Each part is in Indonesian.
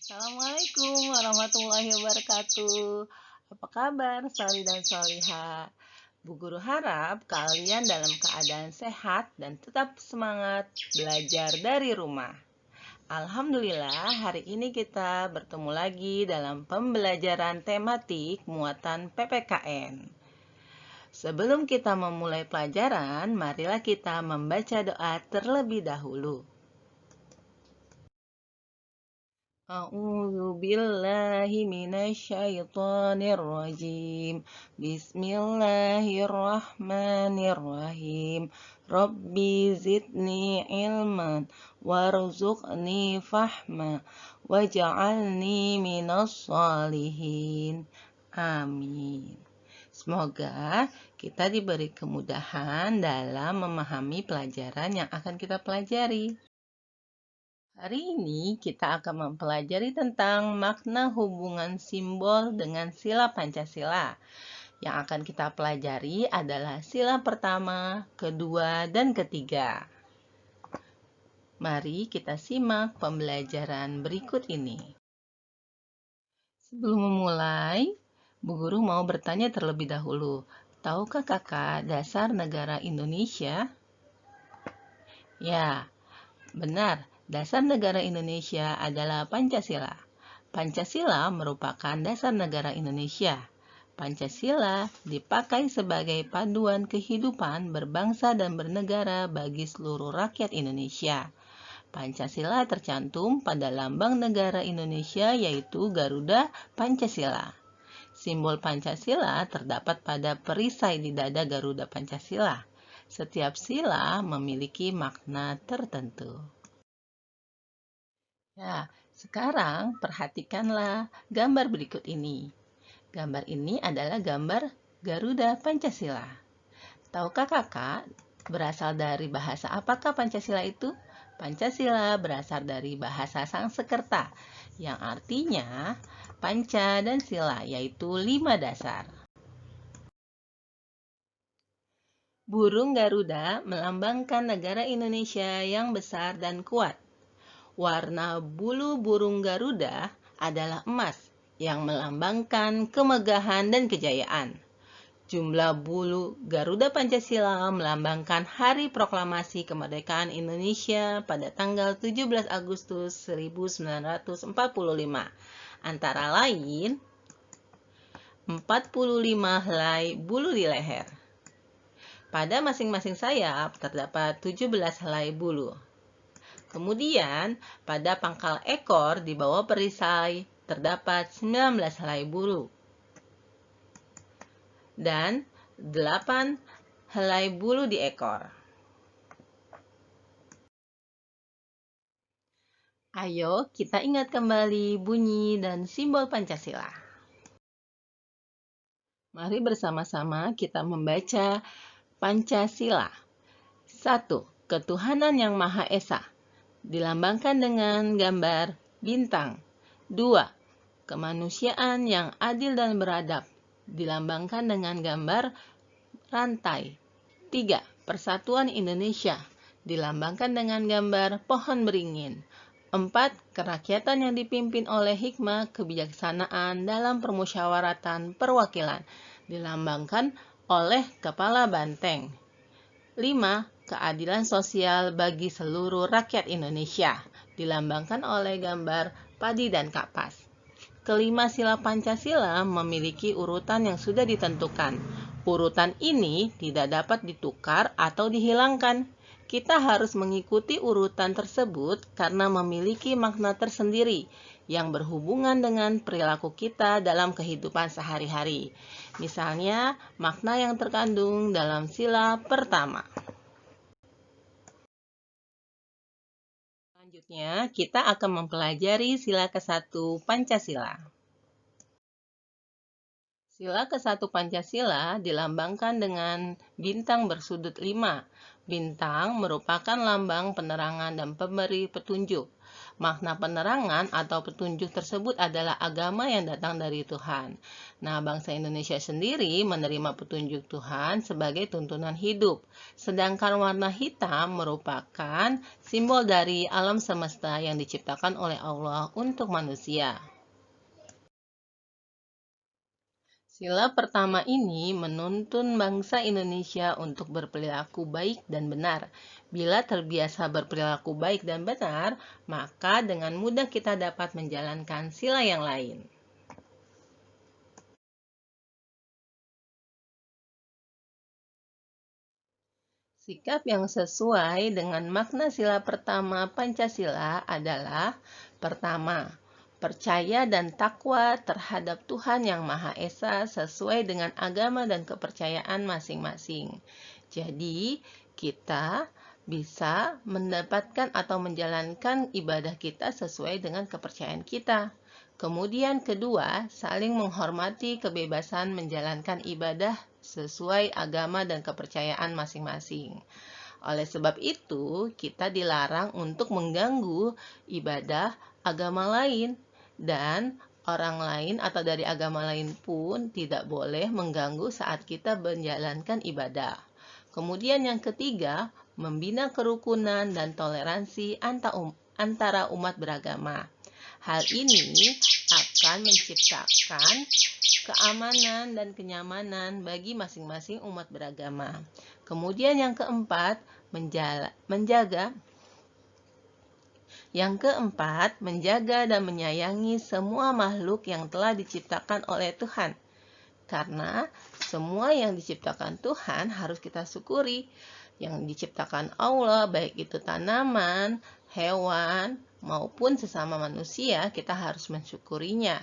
Assalamualaikum warahmatullahi wabarakatuh. Apa kabar, Soli dan Soliha? Bu Guru harap kalian dalam keadaan sehat dan tetap semangat belajar dari rumah. Alhamdulillah, hari ini kita bertemu lagi dalam pembelajaran tematik muatan PPKN. Sebelum kita memulai pelajaran, marilah kita membaca doa terlebih dahulu. أعوذ بالله من الشيطان الرجيم بسم الله الرحمن الرحيم ربي زدني علما وارزقني فهما واجعلني من الصالحين Amin. Semoga kita diberi kemudahan dalam memahami pelajaran yang akan kita pelajari. Hari ini kita akan mempelajari tentang makna hubungan simbol dengan sila Pancasila. Yang akan kita pelajari adalah sila pertama, kedua, dan ketiga. Mari kita simak pembelajaran berikut ini. Sebelum memulai, Bu Guru mau bertanya terlebih dahulu. Tahukah kakak dasar negara Indonesia? Ya, benar. Dasar negara Indonesia adalah Pancasila. Pancasila merupakan dasar negara Indonesia. Pancasila dipakai sebagai panduan kehidupan berbangsa dan bernegara bagi seluruh rakyat Indonesia. Pancasila tercantum pada lambang negara Indonesia yaitu Garuda Pancasila. Simbol Pancasila terdapat pada perisai di dada Garuda Pancasila. Setiap sila memiliki makna tertentu. Ya, sekarang perhatikanlah gambar berikut ini. Gambar ini adalah gambar Garuda Pancasila. Tahukah kakak berasal dari bahasa apakah Pancasila itu? Pancasila berasal dari bahasa Sanskerta yang artinya panca dan sila, yaitu 5 dasar. Burung Garuda melambangkan negara Indonesia yang besar dan kuat. Warna bulu burung Garuda adalah emas yang melambangkan kemegahan dan kejayaan. Jumlah bulu Garuda Pancasila melambangkan Hari Proklamasi Kemerdekaan Indonesia pada tanggal 17 Agustus 1945. Antara lain, 45 helai bulu di leher. Pada masing-masing sayap terdapat 17 helai bulu. Kemudian, pada pangkal ekor di bawah perisai terdapat 19 helai bulu dan 8 helai bulu di ekor. Ayo kita ingat kembali bunyi dan simbol Pancasila. Mari bersama-sama kita membaca Pancasila. 1. Ketuhanan yang Maha Esa. Dilambangkan dengan gambar bintang. 2. Kemanusiaan yang adil dan beradab. Dilambangkan dengan gambar rantai. 3. Persatuan Indonesia. Dilambangkan dengan gambar pohon beringin. 4. Kerakyatan yang dipimpin oleh hikmah kebijaksanaan dalam permusyawaratan perwakilan. Dilambangkan oleh kepala banteng. 5. Keadilan sosial bagi seluruh rakyat Indonesia, dilambangkan oleh gambar padi dan kapas. Kelima sila Pancasila memiliki urutan yang sudah ditentukan. Urutan ini tidak dapat ditukar atau dihilangkan. Kita harus mengikuti urutan tersebut karena memiliki makna tersendiri yang berhubungan dengan perilaku kita dalam kehidupan sehari-hari. Misalnya, makna yang terkandung dalam sila pertama. Selanjutnya, kita akan mempelajari sila ke-1 Pancasila. Sila ke-1 Pancasila dilambangkan dengan bintang bersudut 5. Bintang merupakan lambang penerangan dan pemberi petunjuk. Makna penerangan atau petunjuk tersebut adalah agama yang datang dari Tuhan. Nah, bangsa Indonesia sendiri menerima petunjuk Tuhan sebagai tuntunan hidup. Sedangkan warna hitam merupakan simbol dari alam semesta yang diciptakan oleh Allah untuk manusia. Sila pertama ini menuntun bangsa Indonesia untuk berperilaku baik dan benar. Bila terbiasa berperilaku baik dan benar, maka dengan mudah kita dapat menjalankan sila yang lain. Sikap yang sesuai dengan makna sila pertama Pancasila adalah: pertama, percaya dan takwa terhadap Tuhan Yang Maha Esa sesuai dengan agama dan kepercayaan masing-masing. Jadi, kita bisa mendapatkan atau menjalankan ibadah kita sesuai dengan kepercayaan kita. Kemudian kedua, saling menghormati kebebasan menjalankan ibadah sesuai agama dan kepercayaan masing-masing. Oleh sebab itu, kita dilarang untuk mengganggu ibadah agama lain, dan orang lain atau dari agama lain pun tidak boleh mengganggu saat kita menjalankan ibadah. Kemudian yang ketiga, membina kerukunan dan toleransi antara umat beragama. Hal ini akan menciptakan keamanan dan kenyamanan bagi masing-masing umat beragama. Kemudian yang keempat, menjaga dan menyayangi semua makhluk yang telah diciptakan oleh Tuhan. Karena semua yang diciptakan Tuhan harus kita syukuri. Yang diciptakan Allah, baik itu tanaman, hewan, maupun sesama manusia, kita harus mensyukurinya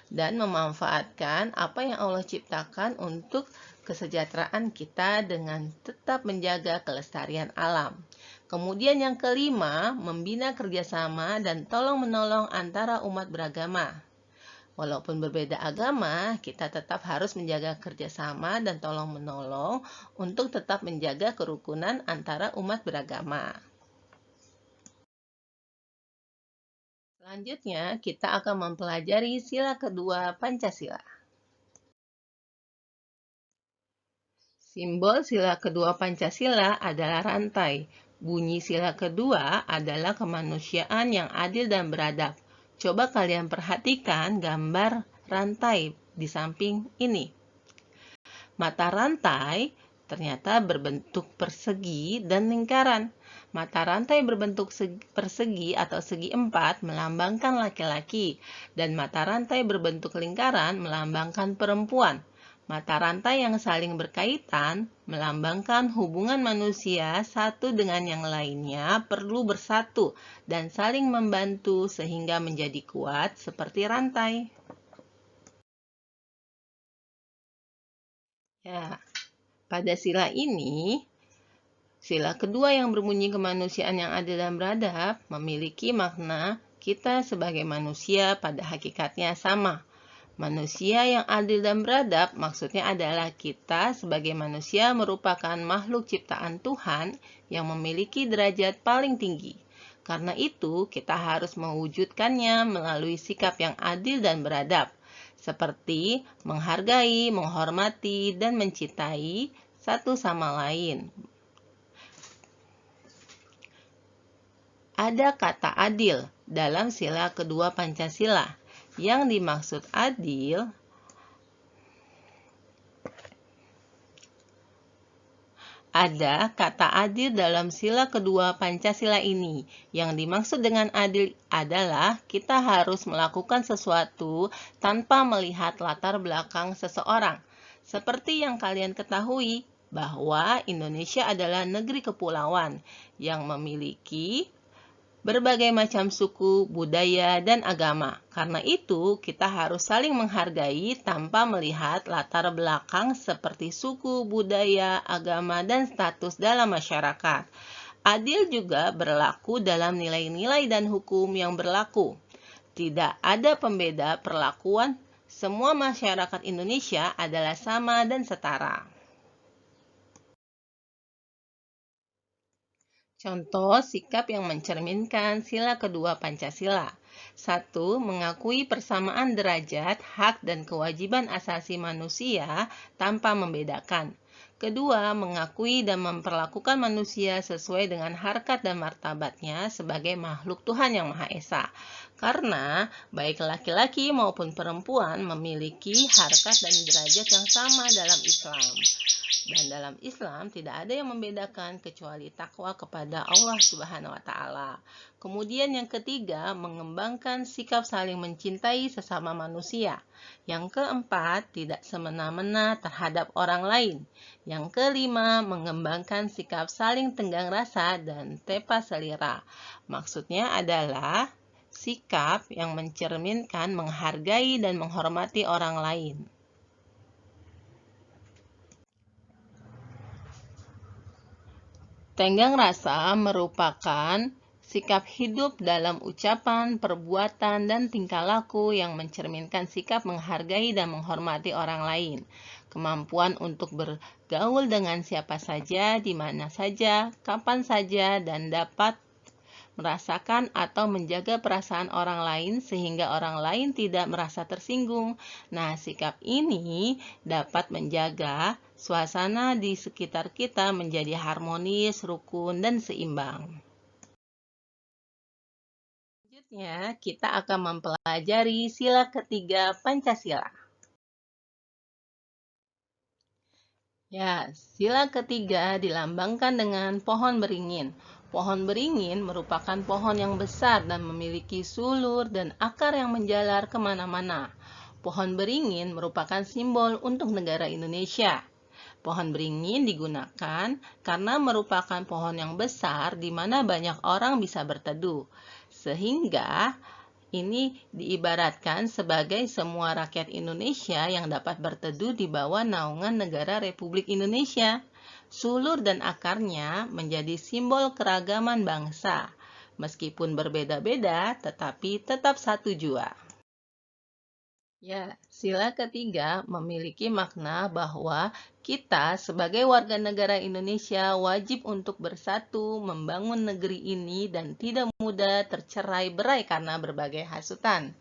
dan memanfaatkan apa yang Allah ciptakan untuk kesejahteraan kita dengan tetap menjaga kelestarian alam. Kemudian yang kelima, membina kerjasama dan tolong-menolong antara umat beragama. Walaupun berbeda agama, kita tetap harus menjaga kerjasama dan tolong-menolong untuk tetap menjaga kerukunan antara umat beragama. Selanjutnya, kita akan mempelajari sila kedua Pancasila. Simbol sila kedua Pancasila adalah rantai. Bunyi sila kedua adalah kemanusiaan yang adil dan beradab. Coba kalian perhatikan gambar rantai di samping ini. Mata rantai ternyata berbentuk persegi dan lingkaran. Mata rantai berbentuk persegi atau segi empat melambangkan laki-laki, dan mata rantai berbentuk lingkaran melambangkan perempuan. Mata rantai yang saling berkaitan melambangkan hubungan manusia satu dengan yang lainnya perlu bersatu dan saling membantu sehingga menjadi kuat seperti rantai. Ya, pada sila ini, sila kedua yang berbunyi kemanusiaan yang adil dan beradab memiliki makna kita sebagai manusia pada hakikatnya sama. Manusia yang adil dan beradab maksudnya adalah kita sebagai manusia merupakan makhluk ciptaan Tuhan yang memiliki derajat paling tinggi. Karena itu, kita harus mewujudkannya melalui sikap yang adil dan beradab, seperti menghargai, menghormati, dan mencintai satu sama lain. Ada kata adil dalam sila kedua Pancasila. Yang dimaksud adil Ada kata adil dalam sila kedua Pancasila ini. Yang dimaksud dengan adil adalah kita harus melakukan sesuatu tanpa melihat latar belakang seseorang. Seperti yang kalian ketahui, bahwa Indonesia adalah negeri kepulauan yang memiliki berbagai macam suku, budaya, dan agama. Karena itu, kita harus saling menghargai tanpa melihat latar belakang seperti suku, budaya, agama, dan status dalam masyarakat. Adil juga berlaku dalam nilai-nilai dan hukum yang berlaku. Tidak ada pembeda perlakuan, semua masyarakat Indonesia adalah sama dan setara. Contoh sikap yang mencerminkan sila kedua Pancasila. 1. Mengakui persamaan derajat, hak, dan kewajiban asasi manusia tanpa membedakan. Kedua, mengakui dan memperlakukan manusia sesuai dengan harkat dan martabatnya sebagai makhluk Tuhan Yang Maha Esa. Karena baik laki-laki maupun perempuan memiliki harkat dan derajat yang sama dalam Islam. Dan dalam Islam tidak ada yang membedakan kecuali takwa kepada Allah Subhanahu wa taala. Kemudian yang ketiga, mengembangkan sikap saling mencintai sesama manusia. Yang keempat, tidak semena-mena terhadap orang lain. Yang kelima, mengembangkan sikap saling tenggang rasa dan tepa selera. Maksudnya adalah sikap yang mencerminkan menghargai dan menghormati orang lain. Tenggang rasa merupakan sikap hidup dalam ucapan, perbuatan, dan tingkah laku yang mencerminkan sikap menghargai dan menghormati orang lain. Kemampuan untuk bergaul dengan siapa saja, di mana saja, kapan saja, dan dapat merasakan atau menjaga perasaan orang lain sehingga orang lain tidak merasa tersinggung. Nah, sikap ini dapat menjaga suasana di sekitar kita menjadi harmonis, rukun, dan seimbang. Selanjutnya, kita akan mempelajari sila ketiga Pancasila. Ya, sila ketiga dilambangkan dengan pohon beringin. Pohon beringin merupakan pohon yang besar dan memiliki sulur dan akar yang menjalar kemana-mana. Pohon beringin merupakan simbol untuk negara Indonesia. Pohon beringin digunakan karena merupakan pohon yang besar di mana banyak orang bisa berteduh. Sehingga ini diibaratkan sebagai semua rakyat Indonesia yang dapat berteduh di bawah naungan negara Republik Indonesia. Sulur dan akarnya menjadi simbol keragaman bangsa. Meskipun berbeda-beda, tetapi tetap satu jua. Ya, sila ketiga memiliki makna bahwa kita sebagai warga negara Indonesia wajib untuk bersatu membangun negeri ini dan tidak mudah tercerai-berai karena berbagai hasutan.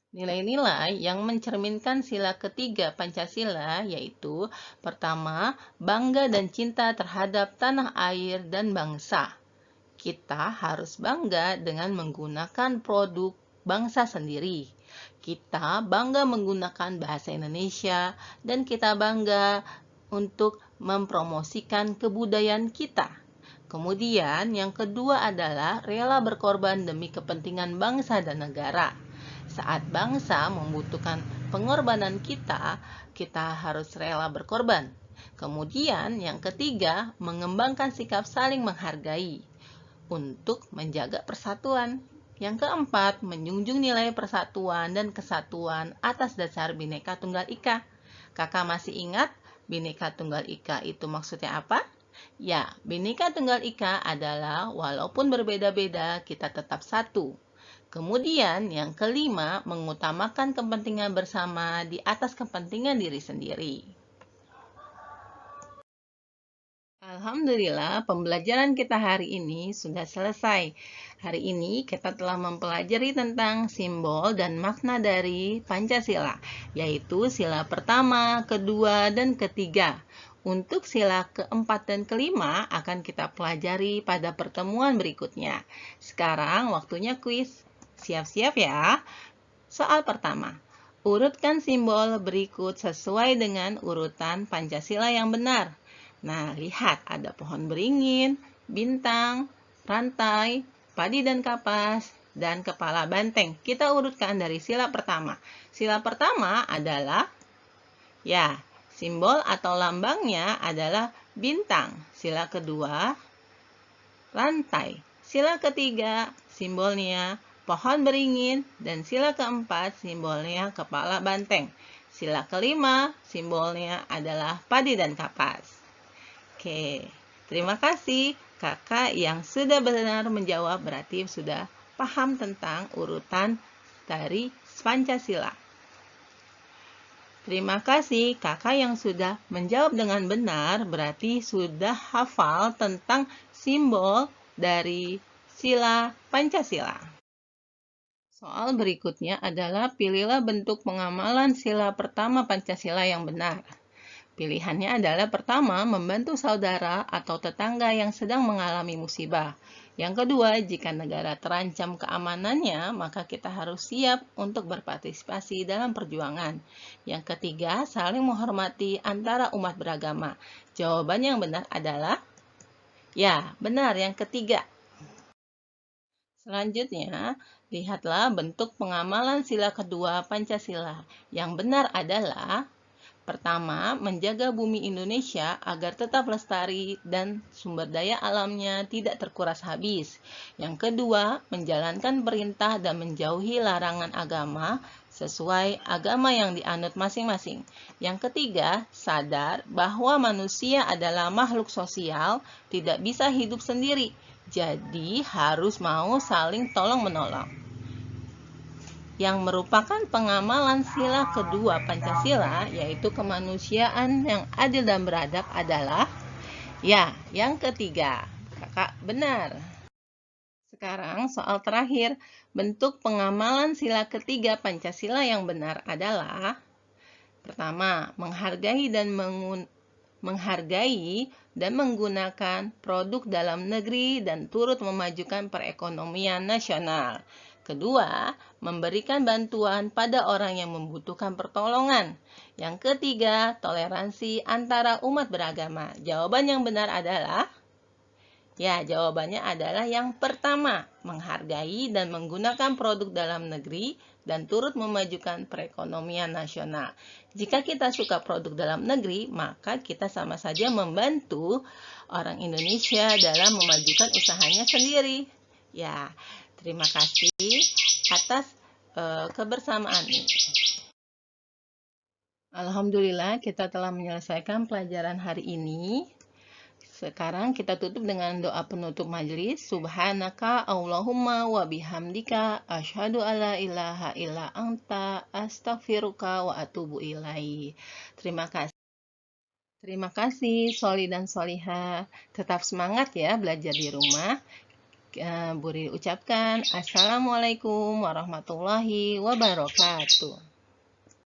Nilai-nilai yang mencerminkan sila ketiga Pancasila yaitu pertama, bangga dan cinta terhadap tanah air dan bangsa. Kita harus bangga dengan menggunakan produk bangsa sendiri. Kita bangga menggunakan bahasa Indonesia dan kita bangga untuk mempromosikan kebudayaan kita. Kemudian yang kedua adalah rela berkorban demi kepentingan bangsa dan negara. Saat bangsa membutuhkan pengorbanan kita, kita harus rela berkorban. Kemudian yang ketiga, mengembangkan sikap saling menghargai untuk menjaga persatuan. Yang keempat, menjunjung nilai persatuan dan kesatuan atas dasar Bhinneka Tunggal Ika. Kakak masih ingat Bhinneka Tunggal Ika itu maksudnya apa? Ya, Bhinneka Tunggal Ika adalah walaupun berbeda-beda, kita tetap satu. Kemudian yang kelima, mengutamakan kepentingan bersama di atas kepentingan diri sendiri. Alhamdulillah, pembelajaran kita hari ini sudah selesai. Hari ini kita telah mempelajari tentang simbol dan makna dari Pancasila, yaitu sila pertama, kedua, dan ketiga. Untuk sila keempat dan kelima akan kita pelajari pada pertemuan berikutnya. Sekarang waktunya kuis. Siap-siap ya. Soal pertama. Urutkan simbol berikut sesuai dengan urutan Pancasila yang benar. Nah, lihat ada pohon beringin, bintang, rantai, padi dan kapas, dan kepala banteng. Kita urutkan dari sila pertama. Sila pertama adalah, ya, simbol atau lambangnya adalah bintang. Sila kedua, rantai. Sila ketiga, simbolnya pohon beringin. Dan sila keempat, simbolnya kepala banteng. Sila kelima, simbolnya adalah padi dan kapas. Oke, terima kasih kakak yang sudah benar menjawab, berarti sudah paham tentang urutan dari Pancasila. Terima kasih kakak yang sudah menjawab dengan benar, berarti sudah hafal tentang simbol dari sila Pancasila. Soal berikutnya adalah pilihlah bentuk pengamalan sila pertama Pancasila yang benar. Pilihannya adalah pertama, membantu saudara atau tetangga yang sedang mengalami musibah. Yang kedua, jika negara terancam keamanannya, maka kita harus siap untuk berpartisipasi dalam perjuangan. Yang ketiga, saling menghormati antara umat beragama. Jawaban yang benar adalah, ya, benar yang ketiga. Selanjutnya, lihatlah bentuk pengamalan sila kedua Pancasila. Yang benar adalah pertama, menjaga bumi Indonesia agar tetap lestari dan sumber daya alamnya tidak terkuras habis. Yang kedua, menjalankan perintah dan menjauhi larangan agama sesuai agama yang dianut masing-masing. Yang ketiga, sadar bahwa manusia adalah makhluk sosial, tidak bisa hidup sendiri. Jadi, harus mau saling tolong-menolong. Yang merupakan pengamalan sila kedua Pancasila, yaitu kemanusiaan yang adil dan beradab adalah, ya, yang ketiga. Kakak benar. Sekarang soal terakhir, bentuk pengamalan sila ketiga Pancasila yang benar adalah, pertama, menghargai dan menggunakan produk dalam negeri dan turut memajukan perekonomian nasional. Kedua, memberikan bantuan pada orang yang membutuhkan pertolongan. Yang ketiga, toleransi antara umat beragama. Jawaban yang benar adalah, ya, jawabannya adalah yang pertama, menghargai dan menggunakan produk dalam negeri dan turut memajukan perekonomian nasional. Jika kita suka produk dalam negeri, maka kita sama saja membantu orang Indonesia dalam memajukan usahanya sendiri. Ya, terima kasih atas kebersamaan ini. Alhamdulillah, kita telah menyelesaikan pelajaran hari ini. Sekarang kita tutup dengan doa penutup majelis. Subhanaka Allahumma wa bihamdika asyhadu alla ilaha illa anta astaghfiruka wa atubu ilaihi. Terima kasih. Terima kasih Soli dan Soliha. Tetap semangat ya belajar di rumah. Bu Riri ucapkan Assalamualaikum warahmatullahi wabarakatuh.